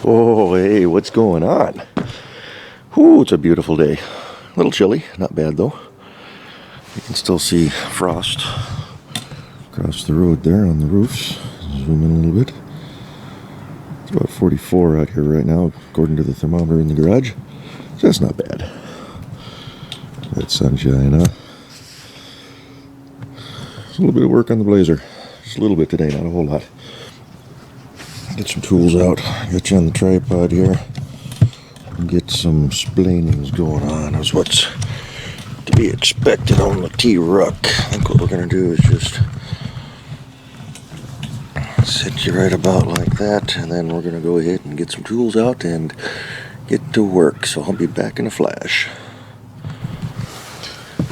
Oh, hey, what's going on? Ooh, it's a beautiful day. A little chilly, not bad though. You can still see frost across the road there on the roofs. Zoom in a little bit. It's about 44 out here right now, according to the thermometer in the garage. So that's not bad. That sunshine, huh? Just a little bit of work on the blazer. Just a little bit today, not a whole lot. Get some tools out, get you on the tripod here, and get some splanings going on. That's what's to be expected on the T-Ruck. I think what we're going to do is just set you right about like that, and then we're going to go ahead and get some tools out and get to work. So I'll be back in a flash.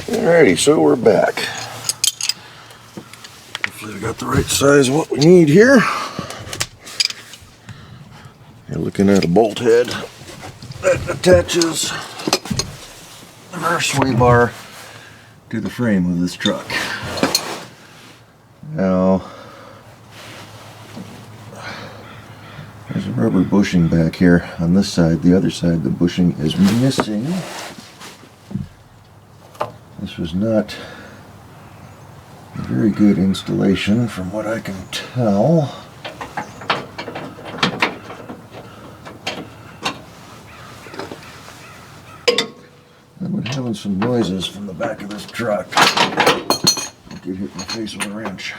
Alrighty, so we're back. Hopefully we got the right size of what we need here. You're looking at a bolt head that attaches the rear sway bar to the frame of this truck. Now, there's a rubber bushing back here on this side. The other side, the bushing is missing. This was not a very good installation from what I can tell. Having some noises from the back of this truck. I'll get hit in the face with a wrench.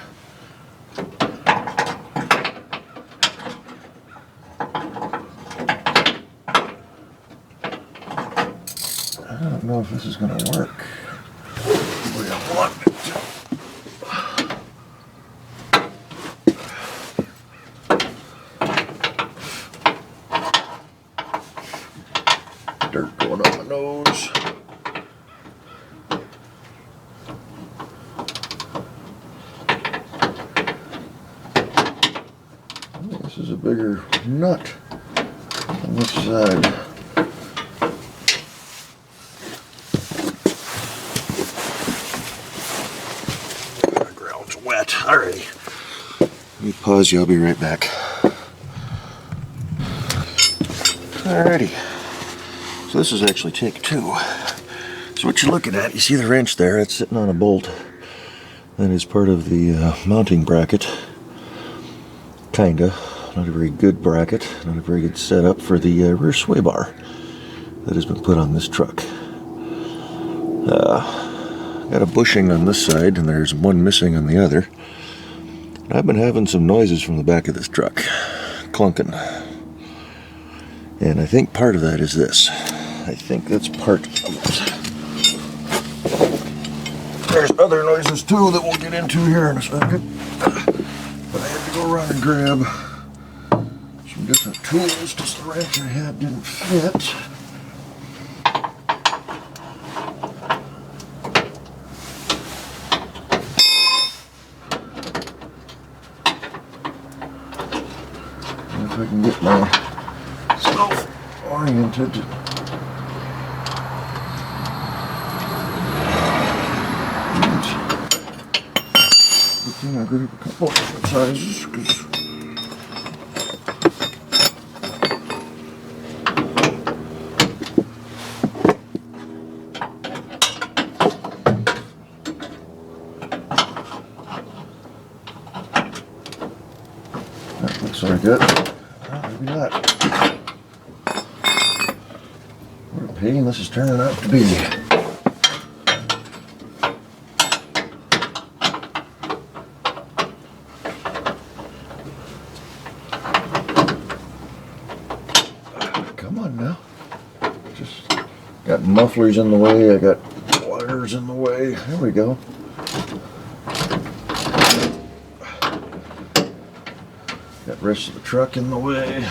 I don't know if this is going to work the way I want it to. Dirt going up my nose. This is a bigger nut on this side. The ground's wet. Alrighty. Let me pause you, I'll be right back. Alrighty. So this is actually take two. So what you're looking at, you see the wrench there, it's sitting on a bolt. That is part of the mounting bracket. Kinda. Not a very good bracket, not a very good setup for the rear sway bar that has been put on this truck. Got a bushing on this side and there's one missing on the other. And I've been having some noises from the back of this truck, clunking. And I think part of that is this. I think that's part of it. There's other noises too that we'll get into here in a second. But I had to go around and grab some different tools because the wrench I had didn't fit. And if I can get myself oriented. I grab a couple different sizes because that looks like it. Oh, maybe not. What a pain this is turning out to be. Come on now. Just got mufflers in the way, I got wires in the way. There we go. Got the rest of the truck in the way.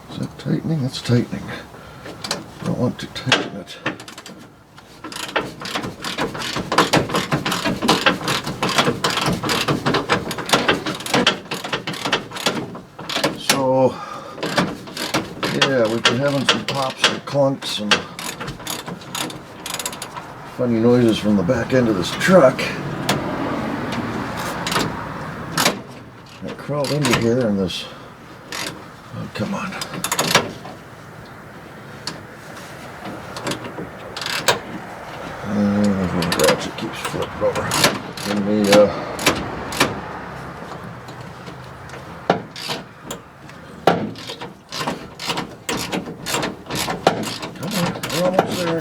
Is that tightening? That's tightening. I don't want to tighten it. So, yeah, we've been having some pops and clunks and funny noises from the back end of this truck. I crawled into here and this... Oh, come on. The little ratchet keeps flipping over. And the, we're almost there.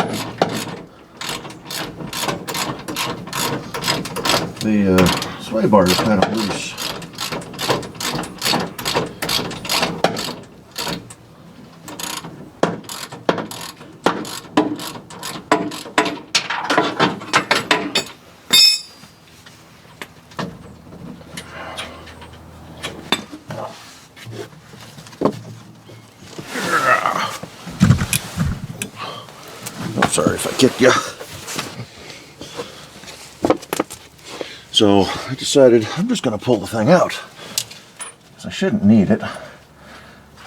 The sway bar is kind of loose. I'm sorry if I kicked you. So I decided I'm just going to pull the thing out, because I shouldn't need it.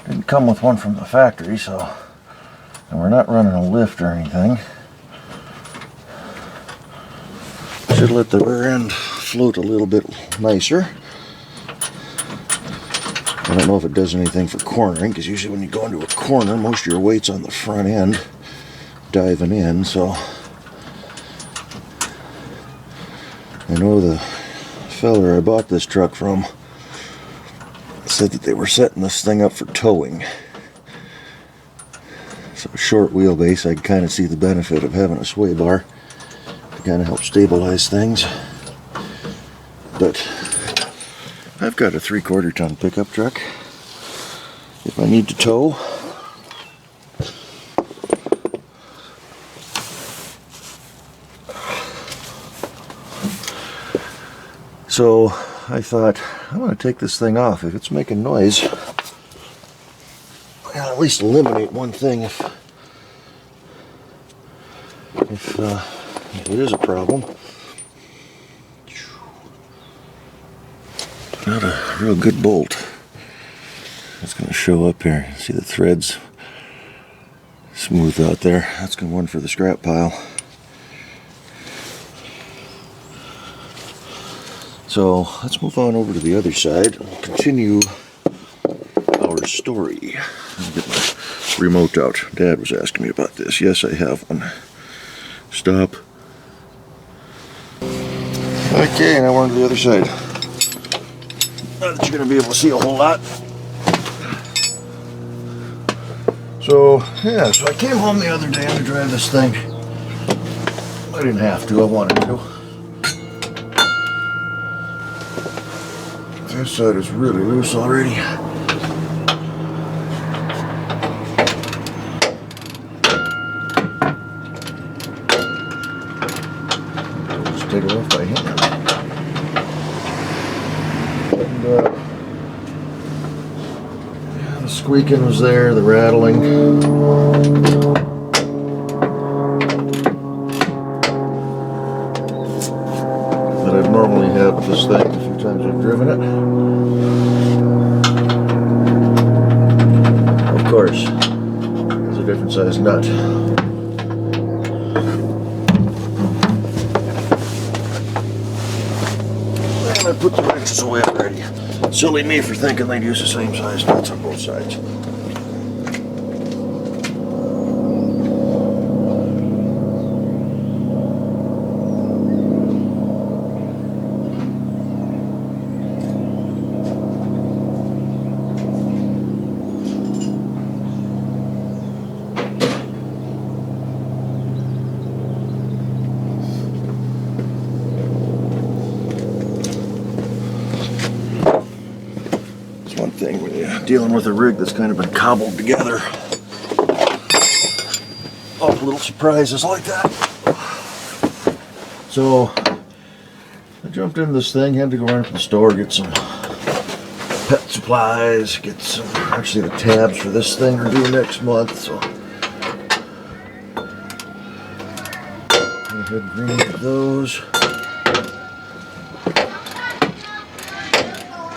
Didn't come with one from the factory, so, and we're not running a lift or anything. Should let the rear end float a little bit nicer. I don't know if it does anything for cornering, because usually when you go into a corner, most of your weight's on the front end diving in, so I know the fella I bought this truck from said that they were setting this thing up for towing. So short wheelbase, I can kind of see the benefit of having a sway bar to kind of help stabilize things. But I've got a 3/4 ton pickup truck. If I need to tow, so I thought, I'm going to take this thing off. If it's making noise, I'll at least eliminate one thing if it is a problem. Not a real good bolt. It's going to show up here. See the threads smooth out there. That's going to one for the scrap pile. So let's move on over to the other side and continue our story. Let me get my remote out. Dad was asking me about this. Yes, I have one. Stop. Okay, now we're on to the other side. Not that you're going to be able to see a whole lot. So, yeah, so I came home the other day to drive this thing. I didn't have to, I wanted to. This side is really loose already. Just take it off by hand. And, yeah, the squeaking was there, the rattling. That I've normally had with this thing a few times I've driven it. Of course, it's a different size nut. And I put the wrenches away already. Silly me for thinking they'd use the same size nuts on both sides. One thing when you're dealing with a rig that's kind of been cobbled together. Oh, little surprises like that. So I jumped into this thing, had to go around to the store, get some pet supplies, get some, actually the tabs for this thing are due next month, so go ahead and green up those.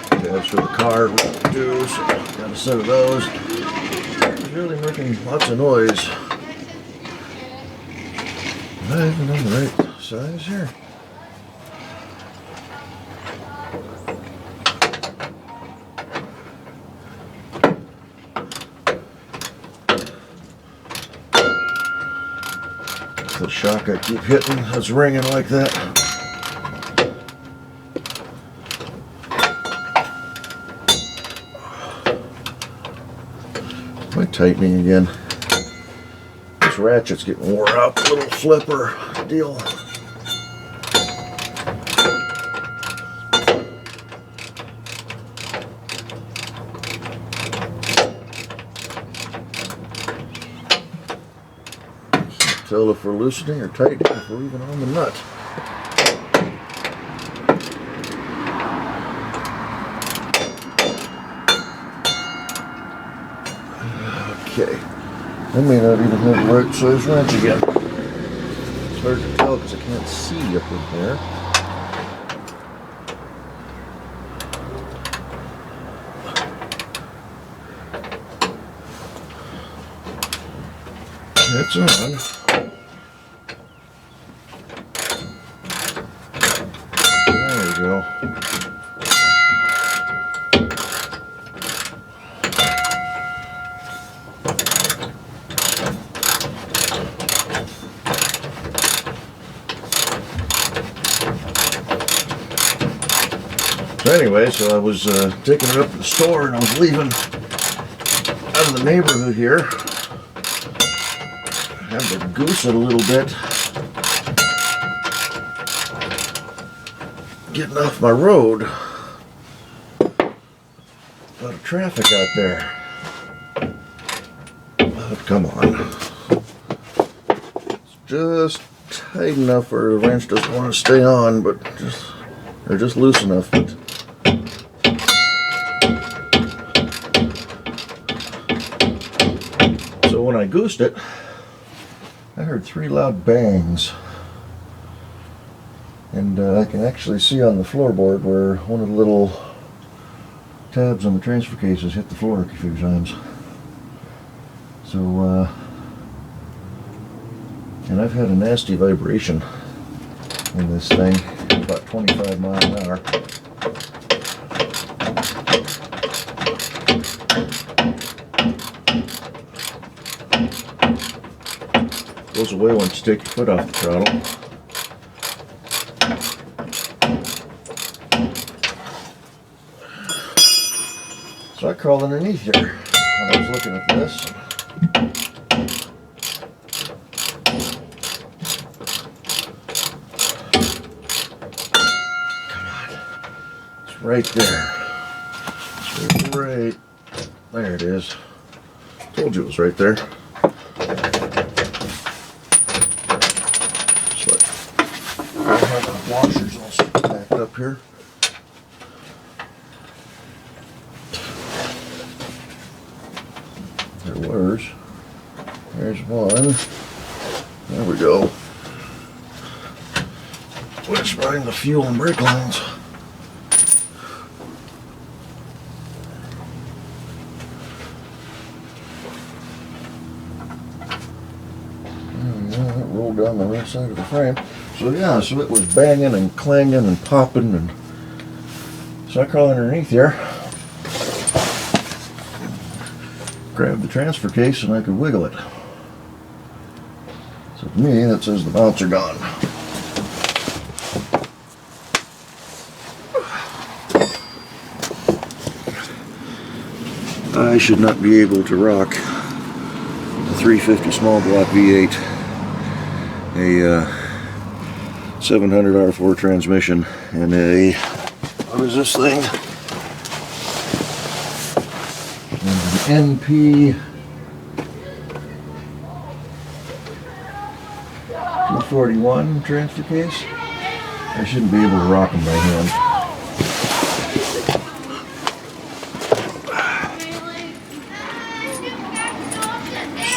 Tabs for the car we have to do, so got a set of those. It's really making lots of noise. Am I even on the right size here? The shock I keep hitting is ringing like that. Am I tightening again? This ratchet's getting wore out. Little flipper deal. Tell if we're loosening or tightening, if we're even on the nut. Okay, I may not even have the right size wrench again. It's hard to tell because I can't see up in there. It's on. There we go. So anyway, I was taking it up to the store and I was leaving out of the neighborhood here. I had to goose it a little bit. Getting off my road. A lot of traffic out there. But come on. It's just tight enough where the wrench doesn't want to stay on, but just loose enough. But so when I goosed it, I heard 3 loud bangs. And I can actually see on the floorboard where one of the little tabs on the transfer cases hit the floor a few times. So, and I've had a nasty vibration in this thing, about 25 miles an hour. Goes away once you take your foot off the throttle. So I crawled underneath here when I was looking at this. Come on. It's right there. It's right. There it is. Told you it was right there. I have the washers all backed up here. There's one. There we go. Which behind the fuel and brake lines. That rolled down the right side of the frame. So yeah, so it was banging and clanging and popping, and so I crawled underneath here. Grabbed the transfer case and I could wiggle it. So to me, that says the mounts are gone. I should not be able to rock a 350 small block V8, a 700 R4 transmission, and a, what is this thing? NP 241 transfer case. I shouldn't be able to rock them by hand.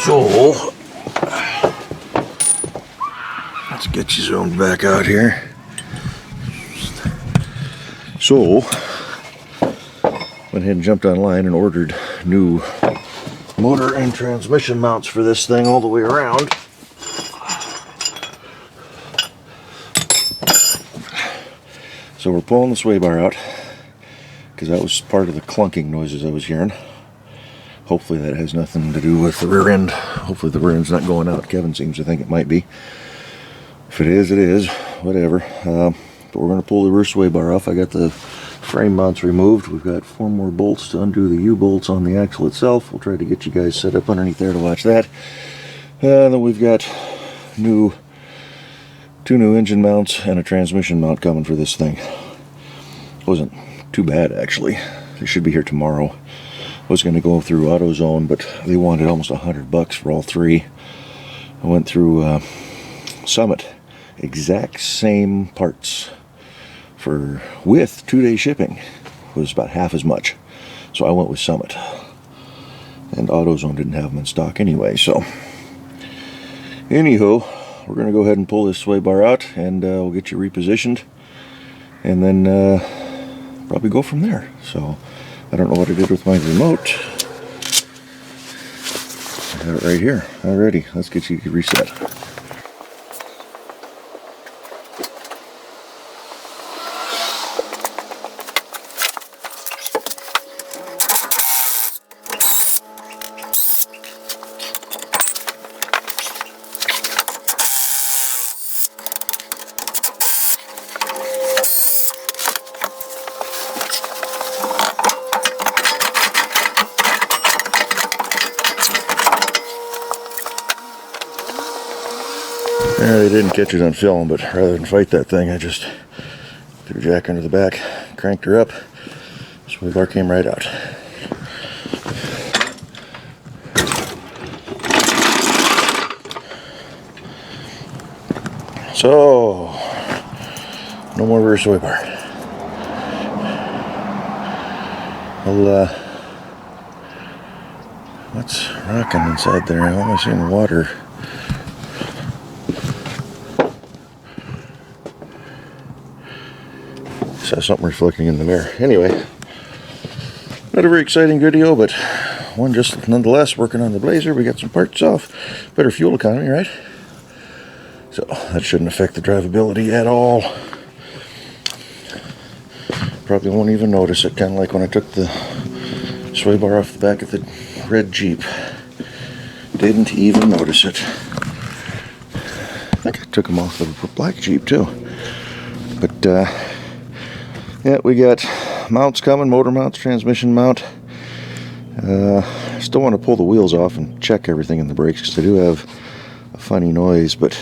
So let's get you zoomed back out here. So went ahead and jumped online and ordered new motor and transmission mounts for this thing all the way around. So we're pulling the sway bar out because that was part of the clunking noises I was hearing. Hopefully that has nothing to do with the rear end. Hopefully the rear end's not going out. Kevin seems to think it might be. If it is, it is. Whatever. But we're going to pull the rear sway bar off. I got the frame mounts removed. We've got 4 more bolts to undo the U-bolts on the axle itself. We'll try to get you guys set up underneath there to watch that. And then we've got 2 new engine mounts and a transmission mount coming for this thing. Wasn't too bad, actually. They should be here tomorrow. I was going to go through AutoZone, but they wanted almost $100 for all 3. I went through Summit. Exact same parts with 2-day shipping. It was about half as much. So I went with Summit. And AutoZone didn't have them in stock anyway, so anywho, we're going to go ahead and pull this sway bar out, and we'll get you repositioned, and then probably go from there. So I don't know what I did with my remote. I got it right here. Alrighty, let's get you reset. They didn't catch it on film, but rather than fight that thing, I just threw Jack under the back, cranked her up, sway bar came right out. So, no more rear sway bar. Well, what's rocking inside there? I'm only seeing water. Saw something reflecting in the mirror. Anyway, not a very exciting video, but one just nonetheless. Working on the Blazer, we got some parts off. Better fuel economy, right? So that shouldn't affect the drivability at all. Probably won't even notice it, kind of like when I took the sway bar off the back of the red Jeep. Didn't even notice it. I think I took them off the black Jeep too. But yeah, we got mounts coming, motor mounts, transmission mount. Still want to pull the wheels off and check everything in the brakes because they do have a funny noise, but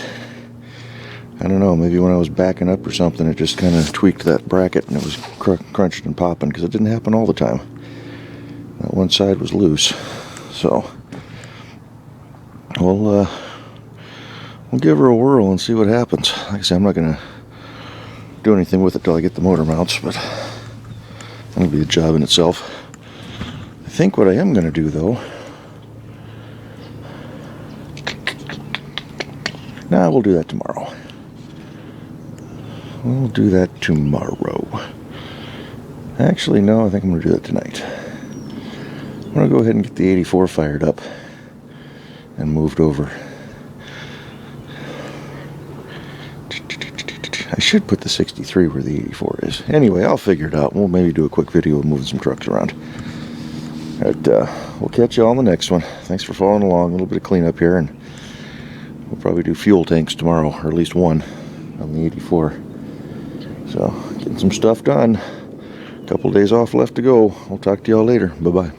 I don't know, maybe when I was backing up or something it just kind of tweaked that bracket and it was crunched and popping, because it didn't happen all the time. That one side was loose. So we'll give her a whirl and see what happens. Like I said, I'm not going to do anything with it till I get the motor mounts, but that'll be a job in itself. I think what I am going to do though, we'll do that tomorrow. We'll do that tomorrow. Actually, no, I think I'm going to do that tonight. I'm going to go ahead and get the 84 fired up and moved over. I should put the 63 where the 84 is. Anyway, I'll figure it out. We'll maybe do a quick video of moving some trucks around. But we'll catch you on the next one. Thanks for following along. A little bit of cleanup here, and we'll probably do fuel tanks tomorrow, or at least one on the 84. So, getting some stuff done. A couple days off left to go. I'll talk to y'all later. Bye-bye.